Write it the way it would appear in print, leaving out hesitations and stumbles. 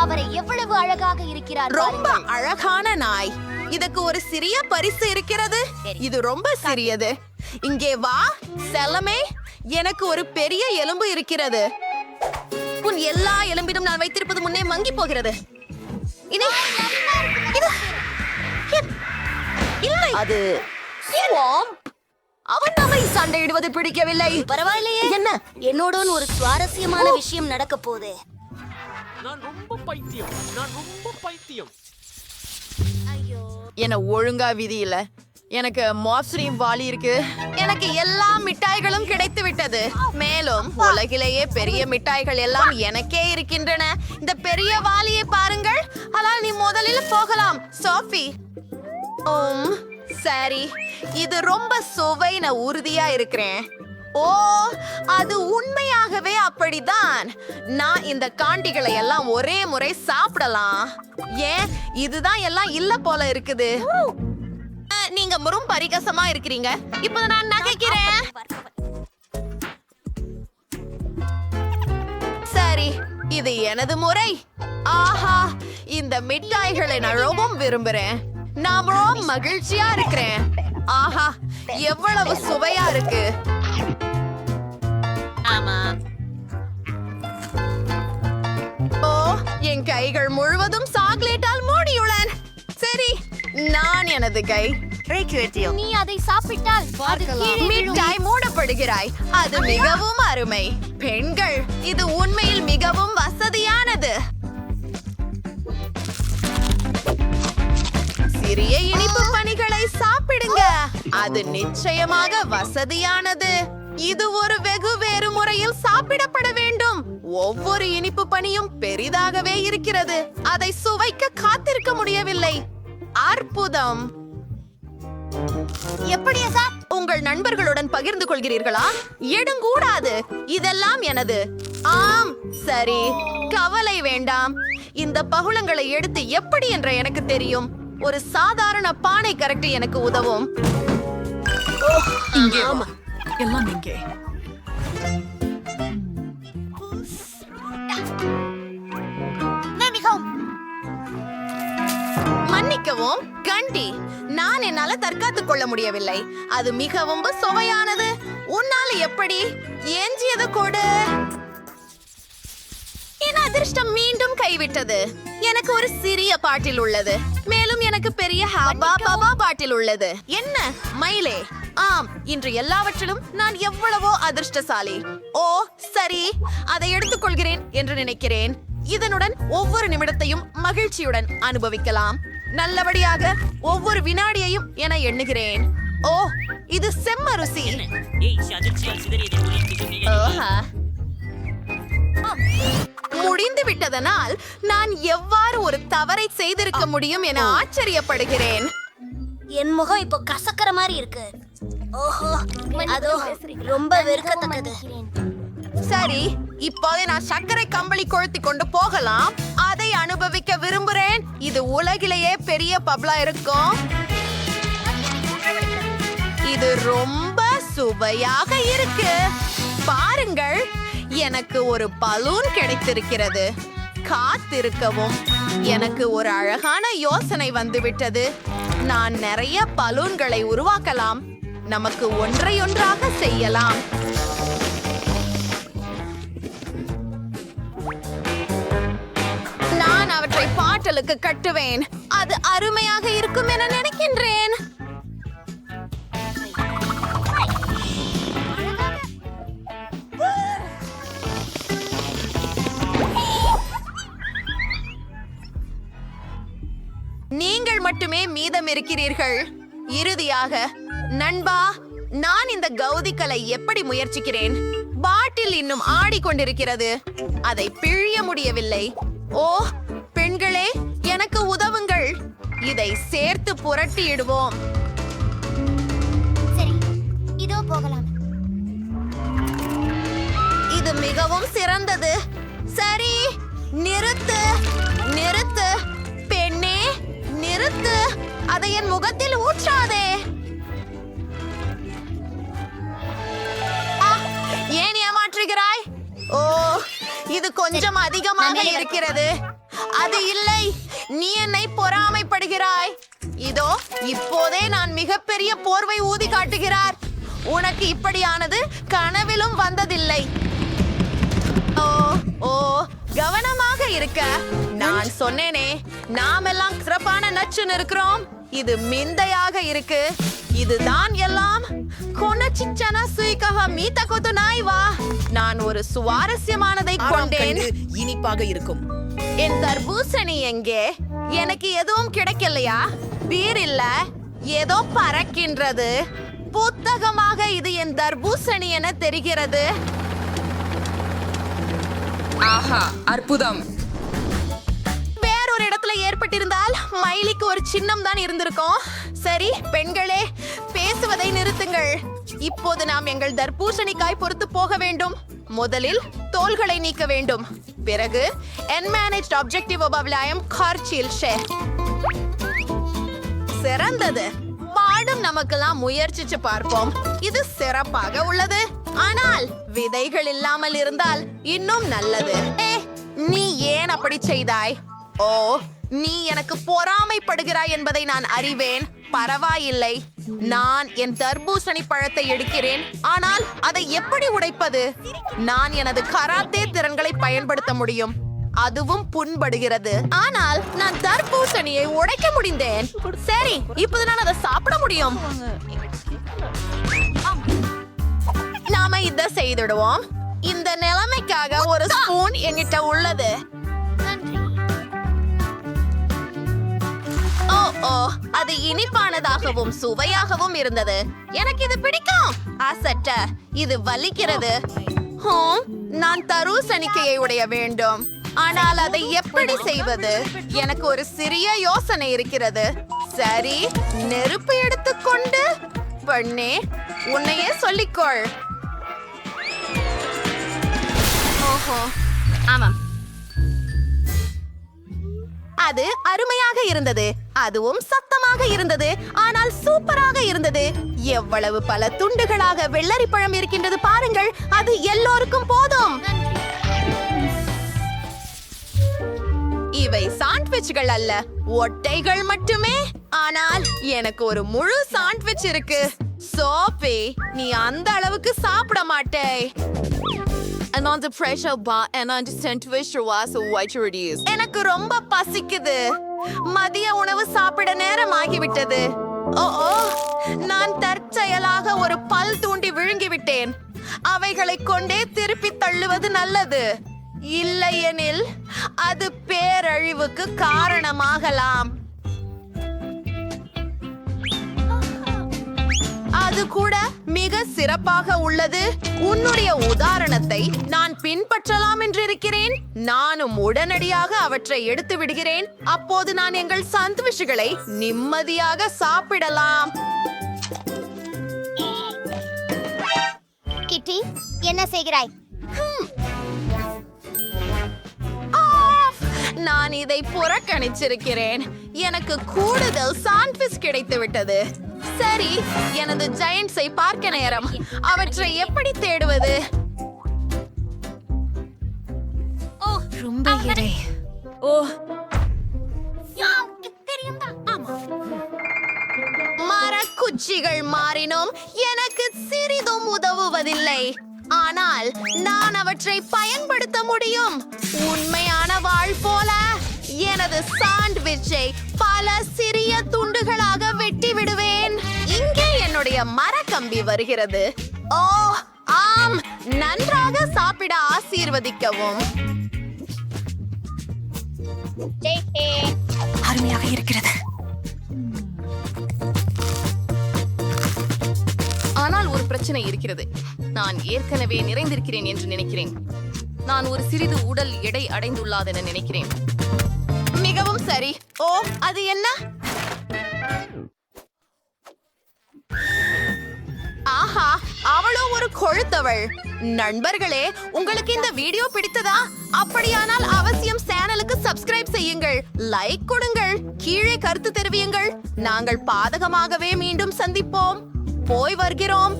அவரை எவ்வளவு அழகாக இருக்கிறார். ரொம்ப அழகான நாய். இதுக்கு ஒரு சிறிய பரிசு இருக்கிறது. இது ரொம்ப சிறியது. இங்கே வா செல்லமே. எனக்கு ஒரு பெரிய எலும்பு இருக்கிறது. உன் எல்லா எலும்பிலும் நான் வைத்திருப்பது முன்னே மங்கி போகிறது. இல்லை, அது அவன் நம்மை சண்டையிடுவது பிடிக்கவில்லை. பரவாயில்லையே. என்ன? என்னோட ஒரு சுவாரஸ்யமான விஷயம் நடக்க போகுது. நான் ரொம்ப பைத்தியம். ஐயோ, என்ன ஒழுங்கா விதி இல்ல. எனக்கு மாஸ்டரியும் வாலி இருக்கு. எனக்கு எல்லா மிட்டாய்களும் கிடைத்து விட்டது. மேலும் உலகிலேயே பெரிய மிட்டாய்கள் எல்லாம் எனக்கே இருக்கின்றன. இந்த பெரிய வாலியை பாருங்கள். ஆனால் நீ முதலில் போகலாம் சோஃபி. சரி, இது ரொம்ப சுவை. நான் உறுதியா இருக்கிறேன். ஓ, அது உண்மையாகவே அப்படிதான். நான் இந்த காண்டிகளை எல்லாம் ஒரே முறை சாப்பிடலாம். ஏன் இதுதான் எல்லாம் இல்ல போல இருக்குது. நீங்க ரொம்ப பரிகசமா இருக்கிறீங்க. இப்ப நான் நகைக்கிறேன். சரி, இது எனது முறை. ஆஹா, இந்த மிட்டாய்களை நான் ரொம்ப விரும்புறேன். நான் ரொம்ப மகிழ்ச்சியா இருக்கிறேன். ஆஹா, எவ்வளவு சுவையா இருக்கு. ஓ, என் கைகள் முழுவதும் சாக்லேட்டால் மூடியுள்ளன. சரி, நான் எனது கை. நீ அதை சாப்பிட்டால் அது கீழே விழும். மிட்டாய் மூடப்படுகிறாய். அது மிகவும் அருமை. பெண்கள், இது உண்மையில் மிகவும் வசதியானது. சிறிய இனிப்பு பணிகளை சாப்பிடுங்க. அது நிச்சயமாக வசதியானது. இது ஒரு வெகு வேறு முறையில் சாப்பிடப்பட வேண்டும். ஒவ்வொரு இனிப்பு பணியும் பெரிதாகவே இருக்கிறது. அதை சுவைக்க காத்திருக்க முடியவில்லை. அற்புதம். எப்படியா சார்? உங்கள் நண்பர்களுடன் பகிர்ந்து கொள்கிறீர்களா? எடுங்கூடாது. இதெல்லாம் எனது. ஆம், சரி, கவலை வேண்டாம். இந்த பகுளங்களை எடுத்து எப்படி என்ற எனக்கு தெரியும். ஒரு சாதாரண பானை கரெக்ட் எனக்கு உதவும். இங்கே வா. எல்லாம் இங்கே. மன்னிக்கவும் கண்டி, நான் என்னால தற்காத்துக் கொள்ள முடியவில்லை. அது மிகவும் சுவையானது. உன்னால எப்படி? எஞ்சியது கொடு. என் அதிர்ஷ்டம் மீண்டும் கைவிட்டது. எனக்கு ஒரு சிறிய பாட்டில் உள்ளது. மேலும் எனக்கு பெரிய ஹாபா பாபா பாட்டில் உள்ளது. என்ன மயிலே? ஆம், இன்று எல்லாவற்றிலும் நான் எவ்வளவோ அதிர்ஷ்டசாலி. ஓ சரி, அதை எடுத்துக்கொள்கிறேன் என்று நினைக்கிறேன். இதனுடன் ஒவ்வொரு நிமிடத்தையும் மகிழ்ச்சியுடன் அனுபவிக்கலாம். நல்லபடியாக ஒவ்வொரு வினாடியையும் என எண்ணுகிறேன். ஓ, இது செம்ம ருசி. முடிந்து விட்டதனால் நான் எவ்வாறு ஒரு தவறை செய்திருக்க முடியும் என ஆச்சரியப்படுகிறேன். என் முகம் இப்போ கசக்கற மாதிரி இருக்கு. ஓஹோ, அதோ ரொம்ப வெறுக்கத்தக்கது. சரி, இப்போது நான் சர்க்கரை கம்பளி கொளுத்தி கொண்டு போகலாம். அதை அனுபவிக்க விரும்புகிறேன். இது உலகிலேயே பெரிய பப்ளா இருக்கும். இது ரொம்ப சுவையாக இருக்கு. பாருங்கள், எனக்கு ஒரு பலூன் கிடைத்திருக்கிறது. காத்திருக்கவும். எனக்கு ஒரு அழகான யோசனை வந்துவிட்டது. நான் நிறைய பலூன்களை உருவாக்கலாம். நமக்கு ஒன்றையொன்றாக செய்யலாம். நான் அவற்றை பாட்டலுக்கு கட்டுவேன். அது அருமையாக இருக்கும் என நினைக்கின்றேன். நீங்கள் மட்டுமே மீதம் இருக்கிறீர்கள். இறுதியாக, நண்பா, நான் இந்த கௌதிக்கலை எப்படி முயற்சிக்கிறேன். பாட்டில் இன்னும் ஆடிக்கொண்டிருக்கிறது. அதை பிழிய முடியவில்லை. ஓ பெண்களே, எனக்கு உதவுங்கள். இதை சேர்த்து புரட்டியிடுவோம். சரி, இதோ போகலாம். இது மிகவும் சிறந்தது. சரி, நிறுத்து நிறுத்து பெண்ணே, நிறுத்து. அதை என் முகத்தில் ஊற்றாதே. ஏன் ஏமாற்றுகிறாய்? ஓ, இது கொஞ்சம் அதிகமாக இருக்கிறது. அது இல்லை, நீ என்னை பொறாமைப்படுகிறாய். இதோ இப்போதே நான் மிகப்பெரிய போர்வை ஊதி காட்டுகிறார். உனக்கு இப்படியானது கனவிலும் வந்ததில்லை. ஓ ஓ கவனமாக இருக்க. நான் சொன்னேனே, நாமெல்லாம் சிறப்பான நச்சுன்னு இருக்கிறோம். இது மிந்தையாக இருக்கு. இதுதான் எல்லாம். கொனச்சிச்சனா சுயிகஹ மீத கொத்து நாய் வா. நான் ஒரு சுவாரஸ்யமானதை கொண்டேன். இனிப்பாக இருக்கும். என் தர்பூசணி எங்கே? எனக்கு எதுவும் கிடைக்கலையா? பீர் இல்ல, ஏதோ பறக்கின்றது. புத்தகமாக இது என் தர்பூசணி என தெரிகிறது. ஆஹா, அற்புதம். வேறொரு இடத்துல ஏற்பட்டிருந்தால் மைலிக்கு ஒரு சின்னம் தான் இருந்திருக்கும். சரி பெண்களே, பேசுவதை நிறுத்துங்கள். இப்போது நாம் எங்கள் தர்பூசணிக்காய் பொறுத்து போக வேண்டும். முதலில் தோள்களை நீக்க வேண்டும். பிறகு என்மேனேஜ்ட் ஆப்ஜெக்டிவ் ஒபவ்லாயம் கார்ச்சில் ஷேர். சிறந்தது. பாடும் நமக்கெல்லாம் முயற்சிச்சு பார்ப்போம். இது சிறப்பாக உள்ளது. ஆனால் விதைகள் இல்லாமல் இருந்தால் இன்னும் நல்லது. நீ ஏன் அப்படி செய்தாய்? ஓ, நீ எனக்கு பொறாமைப்படுகிறாய் என்பதை நான் அறிவேன். பரவாயில்லை, நான் என் தர்பூசணி பழத்தை எடுக்கிறேன். ஆனால் அதை எப்படி உடைப்பது? நான் எனது கராத்தே திறன்களை பயன்படுத்த முடியும். அதுவும் புண்படுகிறது. ஆனால் நான் தர்பூசணியை உடைக்க முடிந்தேன். சரி, இப்போது நான் அதை சாப்பிட முடியும். நாம இத செய்திடுவோம். இந்த நிலைமைக்காக ஒரு ஸ்பூன் என்கிட்ட உள்ளது. ஓ ஓ, அது இனிப்பானதாகவும் சுவையாகவும் இருந்தது. எனக்கு இது பிடிக்கும். அசட்ட, இது வலிக்கிறது. நான் தர்பூசணிக்கையை உடைய வேண்டும். ஆனால் அதை எப்படி செய்வது? எனக்கு ஒரு சிறிய யோசனை இருக்கிறது. சரி, நெருப்பு எடுத்துக்கொண்டு பெண்ணே, உன்னையே சொல்லிக்கொள். ஓஹோ, ஆமாம், அது அருமையாக இருந்தது. அதுவும் சத்தமாக இருந்தது. ஆனால் சூப்பராக இருந்தது. எவ்வளவு பல துண்டுகளாக வெள்ளரி பழம் இருக்கின்றது பாருங்கள். அது எல்லோருக்கும் போதும். இவை சாண்ட்விச்கள் அல்ல, ஒட்டைகள் மட்டுமே. ஆனால் எனக்கு ஒரு முழு சாண்ட்விச் இருக்கு. சோபி, நீ அந்த அளவுக்கு சாப்பிட மாட்டே. எனக்கு ரொம்ப பசிக்குது. மதிய உணவு சாப்பிட நேரம் ஆகிவிட்டது. ஓ ஓ, நான் தற்செயலாக ஒரு பல் தூண்டி விழுங்கிவிட்டேன். அவைகளை கொண்டே திருப்பி தள்ளுவது நல்லது. இல்லையெனில் அது பேரழிவுக்கு காரணமாகலாம். அது கூட மிக சிறப்பாக உள்ளது. உன்னுடைய உதாரணத்தை நான் பின்பற்றலாம் என்று இருக்கிறேன். நானும் உடனடியாக அவற்றை எடுத்து விடுகிறேன். அப்போது நான் எங்கள் சாண்ட்விச்களை நிம்மதியாக சாப்பிடலாம். கிட்டி, என்ன செய்கிறாய்? நான் இதை புறக்கணிச்சிருக்கிறேன். எனக்கு கூடுதல் சாண்ட்விச் கிடைத்து விட்டது. சரி, எனது ஜெயண்ட்ஸை பார்க்க நேரம். அவற்றை எப்படி தேடுவது? ஓ, ரொம்ப எடை. ஓ, மரக்குச்சிகள் மாறினும் எனக்கு சிறிதும் உதவுவதில்லை. ஆனால் நான் அவற்றை பயன்படுத்த முடியும். உண்மையான வாழ் போல எனது சாண்ட்விச்சை பல சிறிய துண்டுகளாக வெட்டி விடுவேன். இங்கே என்னுடைய மரக்கம்பி வருகிறது. ஓ ஆம், நன்றாக சாப்பிட ஆசீர்வதிக்கவும். அருமையாக இருக்கிறது. ஆனால் ஒரு பிரச்சனை இருக்கிறது. நான் ஏற்கனவே நிறைந்திருக்கிறேன் என்று நினைக்கிறேன். நான் ஒரு சிறிது உடல் எடை அடைந்துள்ளதென நினைக்கிறேன். மிகவும் சரி. ஓ, அது என்ன? ஆஹா, அவளோ ஒரு கொழுத்தவள். நண்பர்களே, உங்களுக்கு இந்த வீடியோ பிடித்ததா? அப்படியானால் அவசியம் சேனலுக்கு சப்ஸ்கிரைப் செய்யுங்கள், லைக் கொடுங்கள், கீழே கருத்து தெரிவியுங்கள். நாங்கள் பாதகமாகவே மீண்டும் சந்திப்போம். போய் வருகிறோம்.